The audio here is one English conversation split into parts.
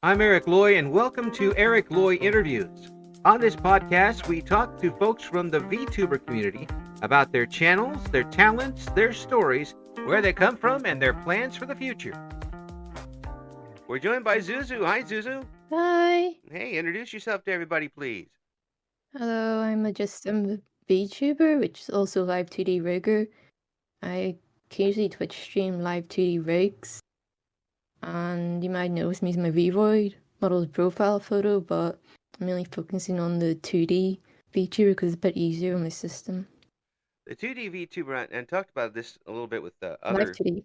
I'm Eric Loy, and welcome to Eric Loy Interviews. On this podcast, we talk to folks from the VTuber community about their channels, their talents, their stories, where they come from, and their plans for the future. We're joined by Zuzu. Hi, Zuzu. Hi. Hey, introduce yourself to everybody, please. Hello, I'm a VTuber, which is also live 2D rigger. I occasionally Twitch stream live 2D rigs, and you might notice me as my Vroid model's profile photo, but I'm really focusing on the 2D VTuber because it's a bit easier on my system. The 2D VTuber, and talked about this a little bit with the Live other 2D.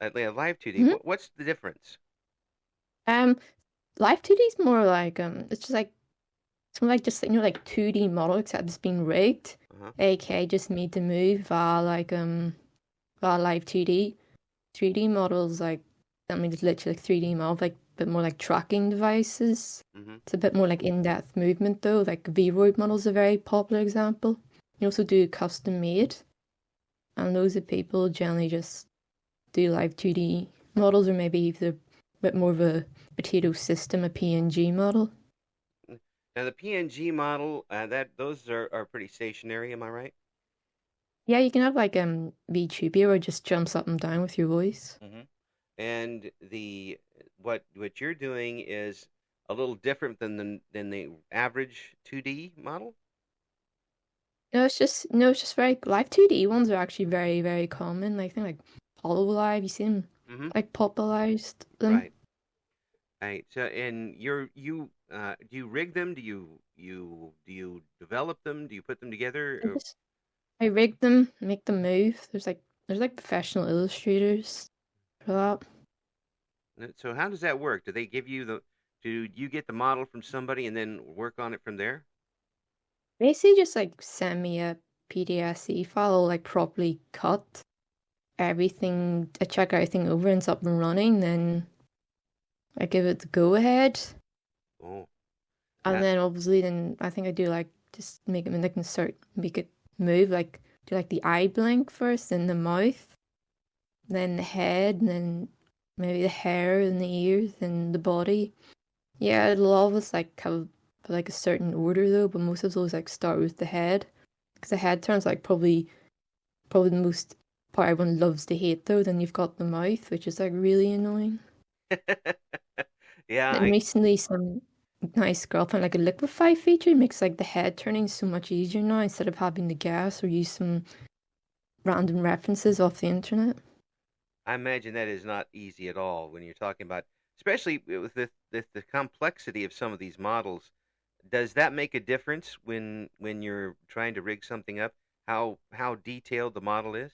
live 2D. Mm-hmm. What's the difference? Live 2D is more like it's just like it's more like just like 2D model except it's being rigged. AK just made the move via live 2D. 3D models I mean it's literally like 3D models, like a bit more like tracking devices. It's a bit more like in-depth movement though. Like Vroid models are a very popular example. You also do custom made, and those are people generally just do live 2D models, or maybe they're a bit more of a potato system, a PNG model. Now the PNG model, those are pretty stationary. Am I right? Yeah, you can have like VTuber where it just jumps up and down with your voice. And what you're doing is a little different than the average 2D model. No, it's just very live 2D ones are actually very, very common. I think like Hololive, you see them like popularized them. Right. Right. So, and you do you rig them? Do you develop them? Do you put them together? I rig them, make them move. There's like professional illustrators for that. So how does that work? Do you get the model from somebody and then work on it from there? Basically just like send me a PDSC file, like properly cut everything. I check everything over and it's up and running, then I give it the go ahead. Oh. And then obviously then I think I do like just make it move, like do like the eye blink first, then the mouth, then the head, and then maybe the hair and the ears and the body. Yeah, it'll always like have like a certain order though, but most of those like start with the head, because the head turns like probably the most part everyone loves to hate though. Then you've got the mouth, which is like really annoying. Yeah. And recently some nice girl found like a liquefy feature, makes like the head turning so much easier now instead of having to guess or use some random references off the internet. I imagine that is not easy at all when you're talking about, especially with the complexity of some of these models. Does that make a difference when you're trying to rig something up? How detailed the model is?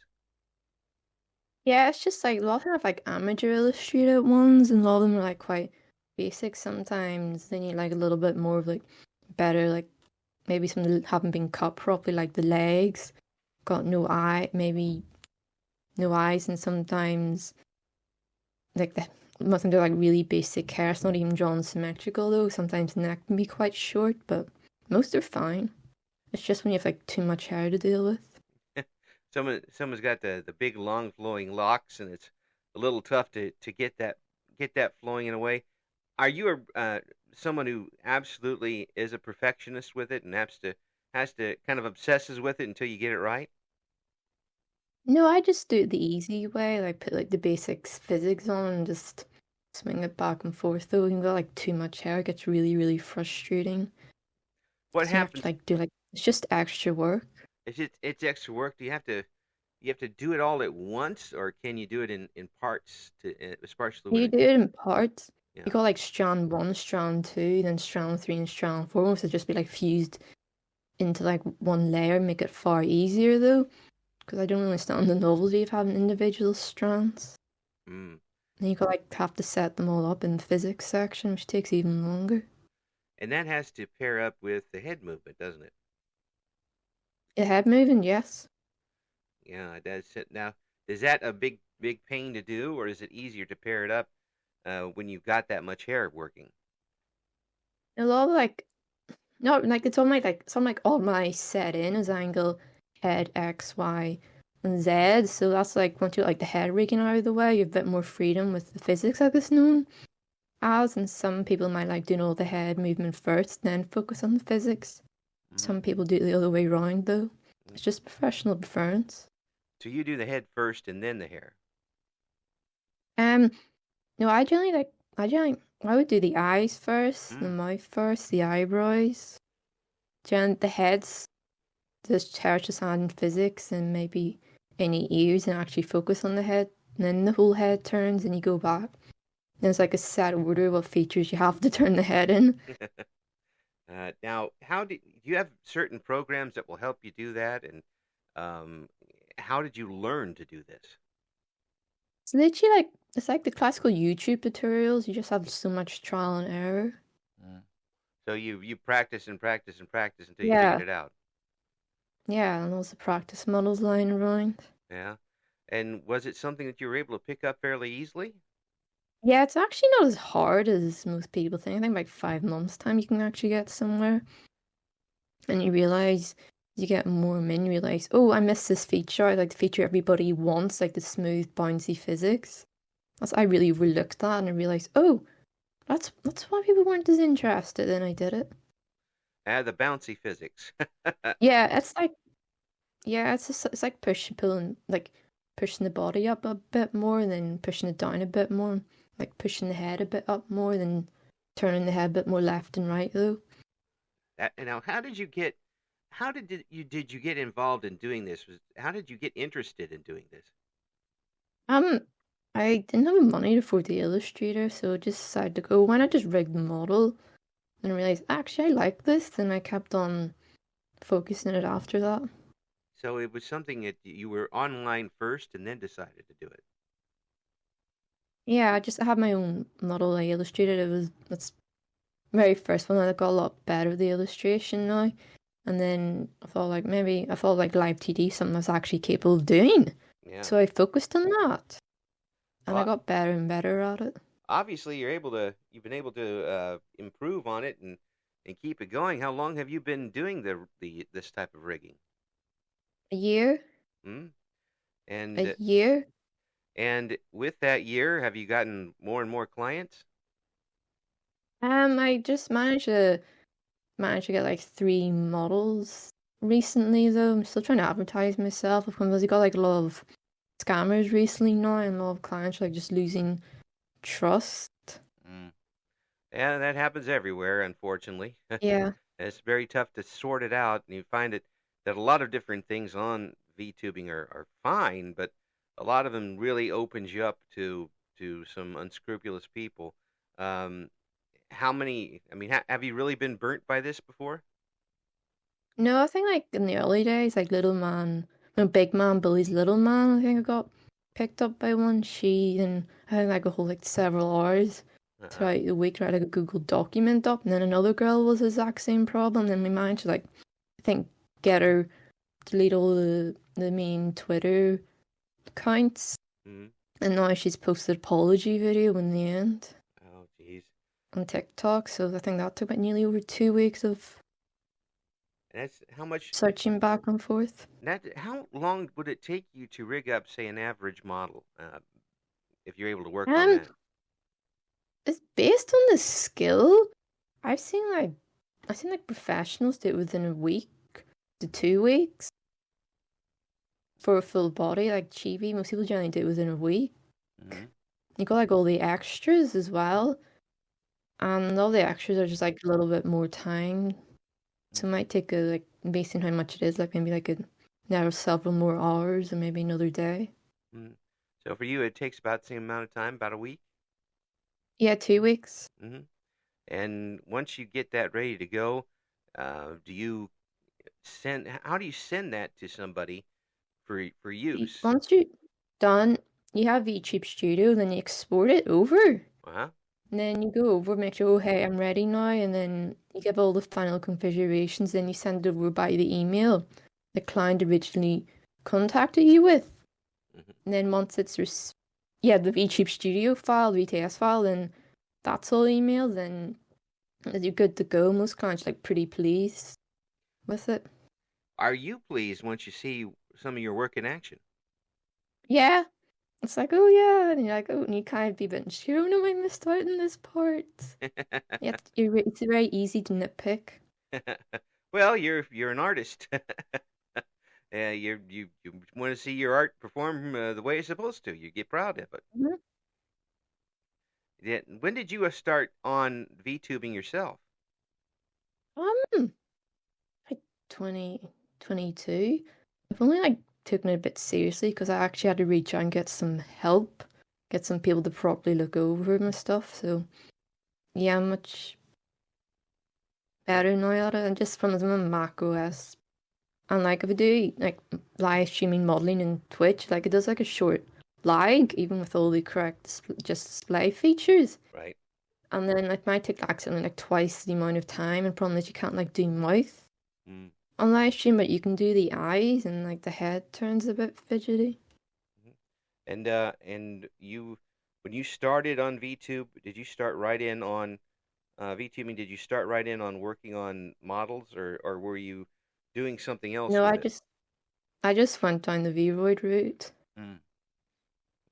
Yeah, it's just like a lot of them have like amateur illustrated ones, and a lot of them are like quite basic sometimes. They need like a little bit more of like better, like maybe some that haven't been cut properly, like the legs got no eye, maybe no eyes, and sometimes like most of them are like really basic hair. It's not even drawn symmetrical though. Sometimes the neck can be quite short, but most are fine. It's just when you have like too much hair to deal with. Someone's got the big long flowing locks, and it's a little tough to get that flowing in a way. Are you someone who absolutely is a perfectionist with it and has to kind of obsesses with it until you get it right? No, I just do it the easy way. Like put like the basics physics on and just swing it back and forth. Though when you got like too much hair, it gets really, really frustrating. What So you have to happens? like do like it's just extra work. It's extra work. Do you have to do it all at once, or can you do it in parts to especially when You it? do it in parts. You Yeah. got like strand one, strand two, then strand three and strand four. So just be like fused into like one layer, make it far easier though. Because I don't understand the novelty of having individual strands. Mm. And you got like have to set them all up in the physics section, which takes even longer. And that has to pair up with the head movement, doesn't it? The head moving, yes. Yeah, that's it. Now, is that a big pain to do, or is it easier to pair it up when you've got that much hair working? A lot of like no, like it's on my all my set in as angle head X, Y, and Z. So that's like once you like the head rigging out of the way, you have a bit more freedom with the physics of this known. as, and some people might like doing all the head movement first, then focus on the physics. Hmm. Some people do it the other way around, though. Hmm. It's just professional preference. So you do the head first and then the hair. Um, no, I would do the eyes first, the Mm. mouth first, the eyebrows, then the heads, just hair just on physics, and maybe any ears, and actually focus on the head. And then the whole head turns, and you go back. There's like a set order of what features you have to turn the head in. Now, do you have certain programs that will help you do that? And um, how did you learn to do this? It's literally like it's like the classical YouTube tutorials. You just have so much trial and error. Mm. So you practice and practice and practice until you figured Yeah, it out. yeah, and also practice models lying around. Yeah. And was it something that you were able to pick up fairly easily? Yeah, it's actually not as hard as most people think. I think like 5 months time you can actually get somewhere, and you realize you get more and then you realize, oh, I missed this feature. I like the feature everybody wants, like the smooth, bouncy physics. I really overlooked that, and I realized, oh, that's why people weren't as interested, and I did it. The bouncy physics. Yeah, it's like yeah, it's like pulling, like pushing the body up a bit more, and then pushing it down a bit more, like pushing the head a bit up more, then turning the head a bit more left and right though. Now, how did you get involved in doing this? How did you get interested in doing this? Um, I didn't have the money to afford the illustrator, so I just decided to go. Why not just rig the model? And I realized actually I like this, and I kept on focusing it after that. So it was something that you were online first and then decided to do it. Yeah, I had my own model I illustrated. That's very first one. I got a lot better with the illustration now. And then I thought like live TD something I was actually capable of doing. Yeah. So I focused on that. And I Well, got better and better at it. obviously you've been able to improve on it and keep it going. How long have you been doing the this type of rigging? A year? Hmm? A And year? and with that year, have you gotten more and more clients? I just managed to get like 3 models recently though. I'm still trying to advertise myself. I've got like a lot of scammers recently now, and a lot of clients are like just losing trust. Mm. Yeah, that happens everywhere, unfortunately. Yeah. It's very tough to sort it out, and you find that a lot of different things on VTubing are fine, but a lot of them really opens you up to some unscrupulous people. Um, how many? I mean, have you really been burnt by this before? No, I think like in the early days, like little man, when big man bullies little man, I think I got picked up by one. And I think like a whole like several hours Uh-uh. throughout the week trying to Google document up, and then another girl was the exact same problem. Then we managed to like I think get her delete all the main Twitter accounts, Hmm. and now she's posted apology video in the end Oh, geez. on TikTok. So I think that took about nearly over 2 weeks of And that's how much. searching back and forth. How long would it take you to rig up, say, an average model, if you're able to work on Um, that? it's based on the skill. I've seen like professionals do it within a week to 2 weeks for a full body, like chibi. Most people generally do it within a week. Hmm. You got like all the extras as well, and all the extras are just like a little bit more time. So it might take a like based on how much it is, like maybe like several more hours or maybe another day. Hmm. So for you, it takes about the same amount of time, about a week. Yeah, 2 weeks. Hmm. And once you get that ready to go, do you how do you send that to somebody for use? Once you're done, you have YouTube Studio, then you export it over. Uh-huh. And then you go over, make sure, oh, hey, I'm ready now. And then you give all the final configurations. Then you send it over by the email the client originally contacted you with. Hmm. And then once it's, yeah, the VTube Studio file, VTS file, then that's all email. Then you're good to go. Most clients are like pretty pleased with it. Are you pleased once you see some of your work in action? Yeah, It's like, oh yeah, and you're like, oh, and you kind of be a bit unsure. Oh no, I missed out in this part. Yeah, it's very easy to nitpick. Well, you're an artist. You want to see your art perform the way it's supposed to. You get proud of it. Mhm. Yeah. When did you start on VTubing yourself? Um, like 2022. I've only like taken it a bit seriously because I actually had to reach out and get some help, get some people to properly look over my stuff. So yeah, I'm much better now at it. And just from the Mac OS, and like if I do like live streaming modeling in Twitch, like it does like a short lag, even with all the correct just display features. Right. And then it might take accidentally like twice the amount of time. And problem is you can't like do mouth Mm. on live stream, but you can do the eyes and like the head turns a bit fidgety. Mhm. And you, when you started on VTube, did you start right in on VTubing? Did you start right in on working on models, or were you doing something else No, with I it? just I just went down the Vroid route. Mm.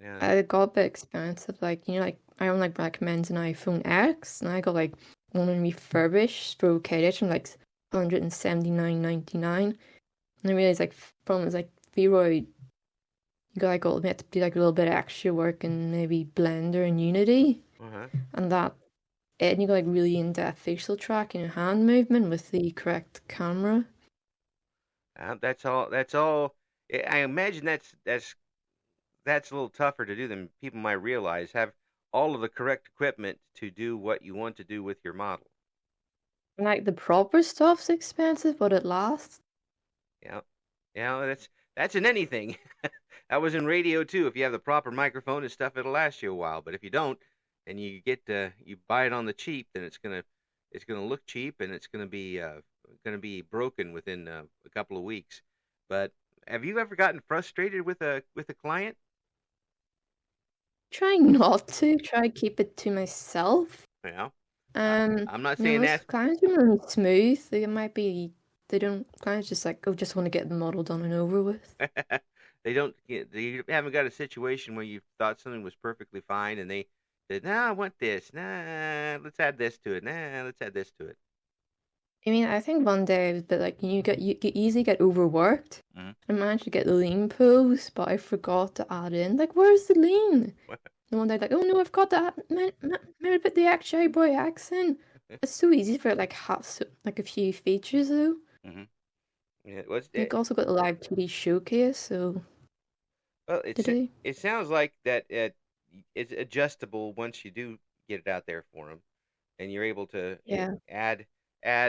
Yeah. It got a bit expensive. Like, like I only like recommends an iPhone X, and I got like one in refurbished for OKDitch from like 179.99. And I realized like problem is like Vroid, you got like all have to do like a little bit of extra work in maybe Blender and Unity, Uh-huh. and that and you got like really in-depth facial tracking and hand movement with the correct camera. That's all. That's all. I imagine that's a little tougher to do than people might realize. Have all of the correct equipment to do what you want to do with your model. And like the proper stuff's expensive, but it lasts. Yeah. Yeah, that's in anything. That was in radio too. If you have the proper microphone and stuff, it'll last you a while. But if you don't, and you buy it on the cheap, then it's gonna look cheap, and it's gonna be broken within a couple of weeks. But have you ever gotten frustrated with a client? Trying not to, try to keep it to myself. Yeah. I'm not saying Most that. clients are really smooth. They might be, they don't, clients just like, oh, just want to get the model done and over with. They haven't got a situation where you thought something was perfectly fine, and they said, "Nah, I want this. Nah, let's add this to it. Nah, let's add this to it." I mean, I think one day I was a bit like, you easily get overworked. Mhm. I managed to get the lean pose, but I forgot to add in, like, where's the lean? And one day, like, oh no, I've got that. Maybe put the extra eyebrow accent. It's so easy for like like a few features though. Mhm. Yeah, well, Like also got the live 2D showcase, so did I? it sounds like that it's adjustable once you do get it out there for them, and you're able to Yeah. add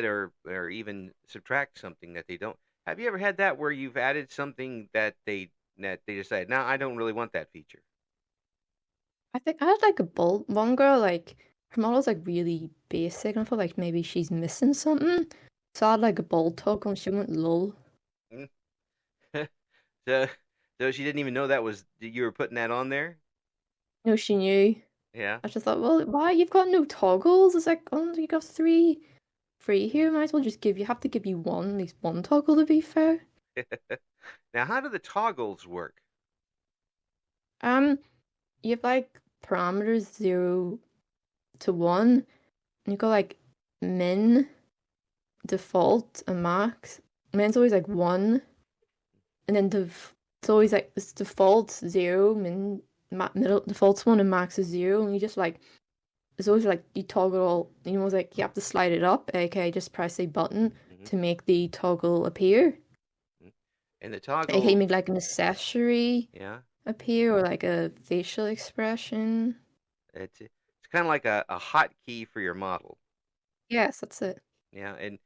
or even subtract something that they don't. Have you ever had that where you've added something that they decide, no, I don't really want that feature? I think I had like a bold one girl, like her model's like really basic, and I felt like maybe she's missing something. So I had like a bold toggle and she went lol. Mm. So, so she didn't even know you were putting that on there. No, she knew. Yeah. I just thought, well, why you've got no toggles? It's like, oh, you got three free here. Might as well just have to give you one, at least one toggle to be fair. Now, how do the toggles work? Um, you have like parameters 0 to 1, and you got like min, default, and max. Min's always like 1, and then it's always like it's default 0, middle default's 1, and max is 0, and you just like it's always like you toggle. You know, like you have to slide it up, aka just press a button Hmm. to make the toggle appear. And the Aka toggle, make like an accessory yeah, appear or like a facial expression. it's kind of like a hotkey for your model. Yes, that's it. Yeah, and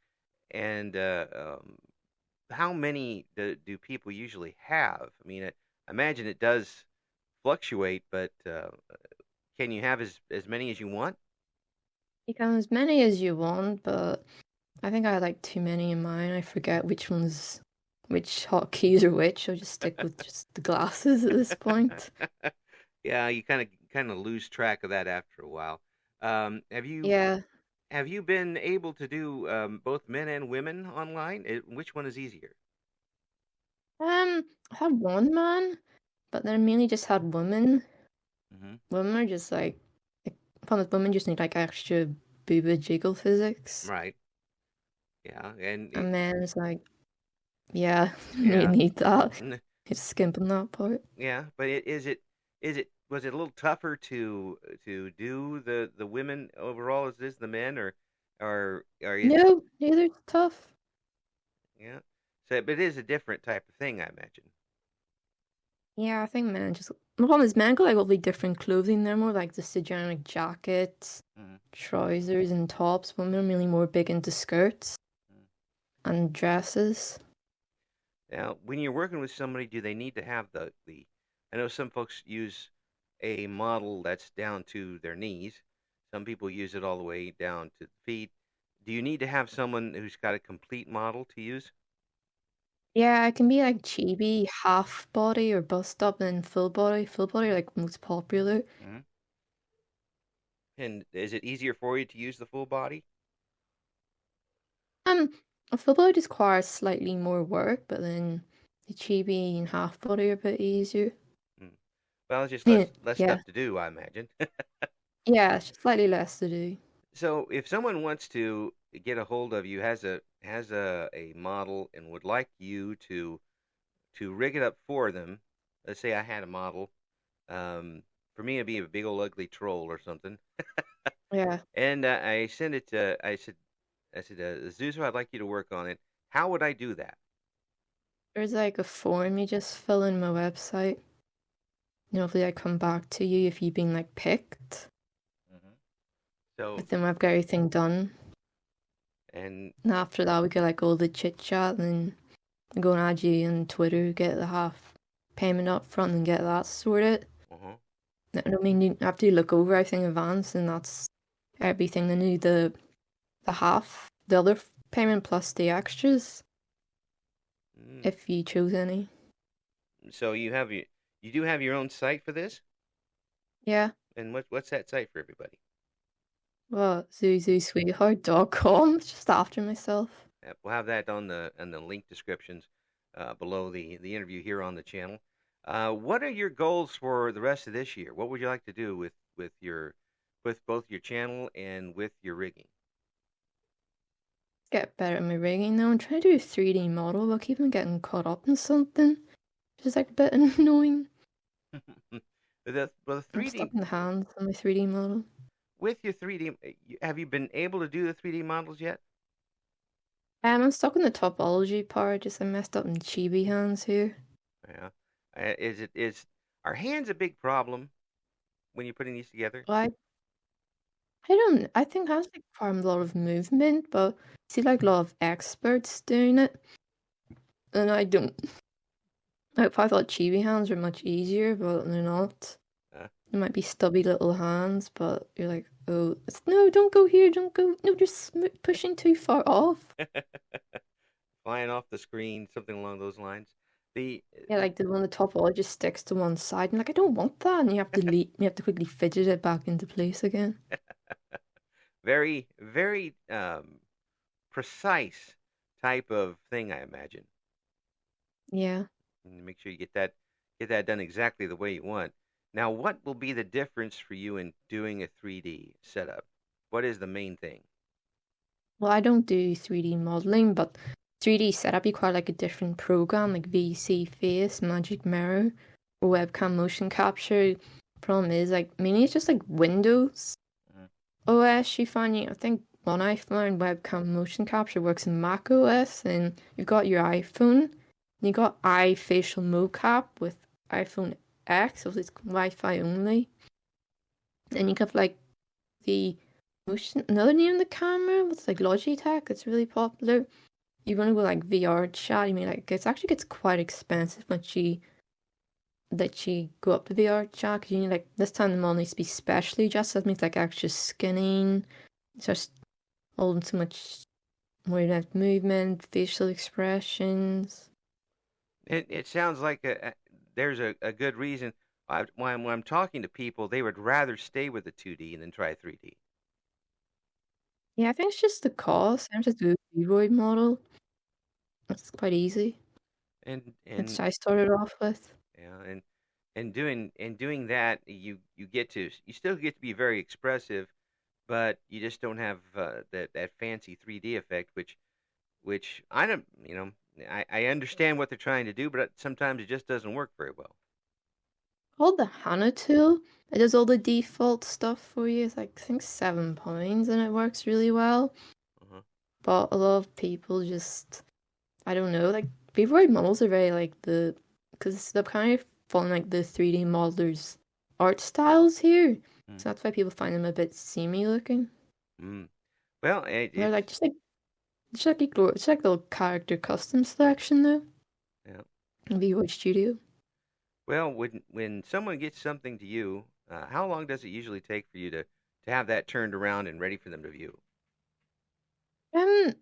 how many do people usually have? I mean, I imagine it does fluctuate, but can you have as many as you want? You can have as many as you want, but I think I had like too many in mine. I forget which hotkeys are which. I'll just stick with just the glasses at this point. Yeah, you kind of lose track of that after a while. Have you Yeah. have you been able to do both men and women online? Which one is easier? I had one man, but then mainly just had women. Hmm. Women are just like women just need like extra booba jiggle physics, Right. Yeah. And and men is like, yeah, you yeah. need that. It's skimping that part. Yeah, but was it a little tougher to do the women overall as it is the men, or are you? No, neither's tough. Yeah, so but it is a different type of thing, I imagine. Yeah, I think men just the problem is men got like all the different clothing. They're more like just the generic jackets, Mhm. trousers, and tops. Women are really more big into skirts Mhm. and dresses. Now, when you're working with somebody, do they need to have the? I know some folks use a model that's down to their knees. Some people use it all the way down to the feet. Do you need to have someone who's got a complete model to use? Yeah, it can be like chibi, half body or bust up, and then full body. Full body are like most popular. Hmm. And is it easier for you to use the full body? Um, a full body just requires slightly more work, but then the chibi and half body are a bit easier. Mm. Well, it's just Yeah, less yeah, stuff to do, I imagine. yeah. It's just slightly less to do. So, if someone wants to get a hold of you, has a model and would like you to rig it up for them, let's say I had a model. For me, it'd be a big old ugly troll or something, Yeah. and I send it to. I said, Zuzu, I'd like you to work on it. How would I do that? There's like a form you just fill in my website. And hopefully I come back to you if you've been like picked. Hmm. So, But then I've got everything done. and And after that we get like all the chit chat and then go and add you on Twitter, get the half payment up front and get that sorted. uh-huh. I mean you have to look over everything in advance and that's everything. Then you do the half the other payment plus the extras Mm. if you choose any. So you do have your own site for this, Yeah. and what's that site for everybody? Well, zuzusweetheart.com. It's just after myself. We'll have that on the link descriptions below the interview here on the channel. What are your goals for the rest of this year? What would you like to do with both your channel and with your rigging? Get better at my rigging now. I'm trying to do a 3D model, but I keep on getting caught up in something. Which is like a bit annoying. The I'm 3D stuck in the hands on my 3D model. with your 3D, have you been able to do the 3D models yet? I'm stuck in the topology part. Just I messed up in chibi hands here. Yeah. Is are hands a big problem when you're putting these together? I I don't. I think hands like require a lot of movement, but I see like a lot of experts doing it, and I don't. I thought chibi hands were much easier, but they're not. Uh, It might be stubby little hands, but you're like, oh, no, don't go here, don't go. No, you're pushing too far off. flying off the screen, something along those lines. The Yeah, like the one the top all just sticks to one side, and like I don't want that, and you have to you have to quickly fidget it back into place again. very, very precise type of thing, I imagine. Yeah. And make sure you get that done exactly the way you want. Now, what will be the difference for you in doing a 3D setup? What is the main thing? Well, I don't do 3D modeling, but 3D setup you quite like a different program like VC Face, Magic Mirror, or webcam motion capture. Problem is like mainly it's just like Windows Mhm. OS you find I think one I found webcam motion capture works in Mac OS and you've got your iPhone and you got iFacial mocap with iPhone X, so it's Wi-Fi only. And you have like the motion another name on the camera, it's like Logitech, it's really popular. You want to go like VR chat, you mean like it actually gets quite expensive once you that you go up to VR chat because you need like this time the model needs to be specially adjusted. That means like extra skinning, just holding too much more depth movement, facial expressions. It sounds like there's a good reason when I'm talking to people, they would rather stay with the 2D than try 3D. Yeah, I think it's just the cost. I'm just doing a Vroid model. It's quite easy. And Which I started off with. yeah, and And doing that, you still get to be very expressive, but you just don't have that fancy 3D effect, which I don't, I understand what they're trying to do, but sometimes it just doesn't work very well. Called the Hana tool. It does all the default stuff for you. It's like I think £7 and it works really well. Uh-huh. But a lot of people just I don't know, like Vaporwave models are very like because they're kind of following like the 3D modelers' art styles here. Mm. So that's why people find them a bit seamy looking. Mm. Well, They're like just like it's like little character custom selection though. Yeah. In VOH Studio. Well, when someone gets something to you, how long does it usually take for you to have that turned around and ready for them to view? Um,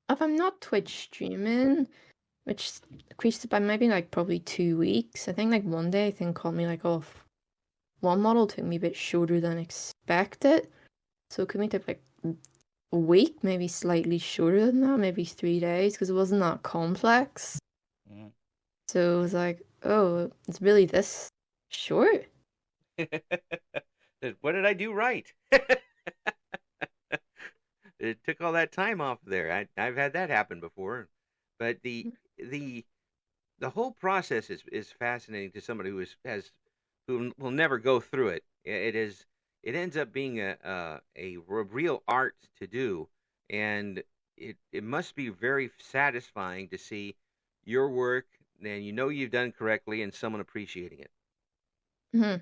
if I'm not Twitch streaming, which increased by maybe like probably 2 weeks. I think like one day I think caught me like off. One model took me a bit shorter than expected, so it could be like a week, maybe slightly shorter than that, maybe 3 days, because it wasn't that complex. Mm. So it was like, oh, it's really this short. What did I do right? It took all that time off there. I've had that happen before, but the whole process is fascinating to somebody who will never go through it. It ends up being a real art to do, and it must be very satisfying to see your work and you've done correctly and someone appreciating it. Mm-hmm.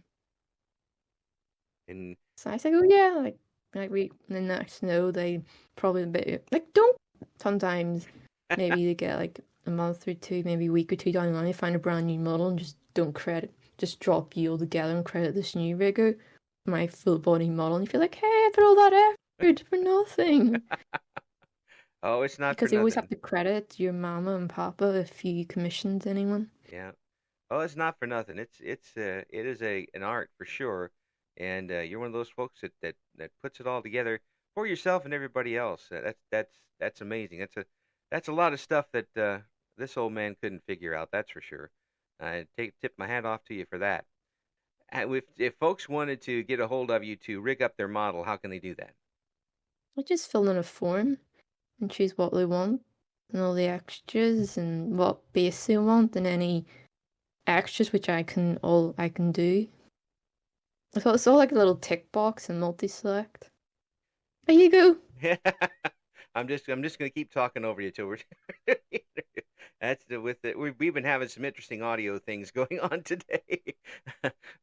And so I said, oh yeah, like we the next know they probably a bit like don't sometimes maybe they get like a month or two, maybe a week or two down the line, they find a brand new model and just drop you all together and credit this new rigger, my full body model, and you feel like, hey, I put all that effort for nothing. Oh, it's not because for you always nothing. have to credit your mama and papa if you commissioned anyone. Yeah. Oh, it's not for nothing. It is an art for sure, and you're one of those folks that puts it all together for yourself and everybody else. That's amazing. That's a lot of stuff that this old man couldn't figure out. That's for sure. I tip my hat off to you for that. If folks wanted to get a hold of you to rig up their model, how can they do that? I just fill in a form and choose what they want and all the extras and what base they want and any extras which I can do. I thought it's all like a little tick box and multi-select. There you go. I'm just gonna keep talking over you till we're. We've been having some interesting audio things going on today,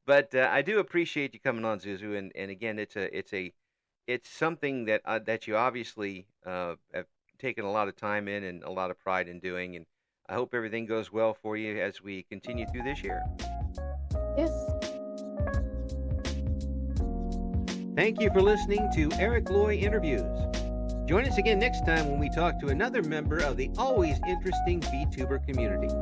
but I do appreciate you coming on, Zuzu, and again, it's something that you obviously have taken a lot of time in and a lot of pride in doing, and I hope everything goes well for you as we continue through this year. Yes. Thank you for listening to Eric Loy Interviews. Join us again next time when we talk to another member of the always interesting VTuber community.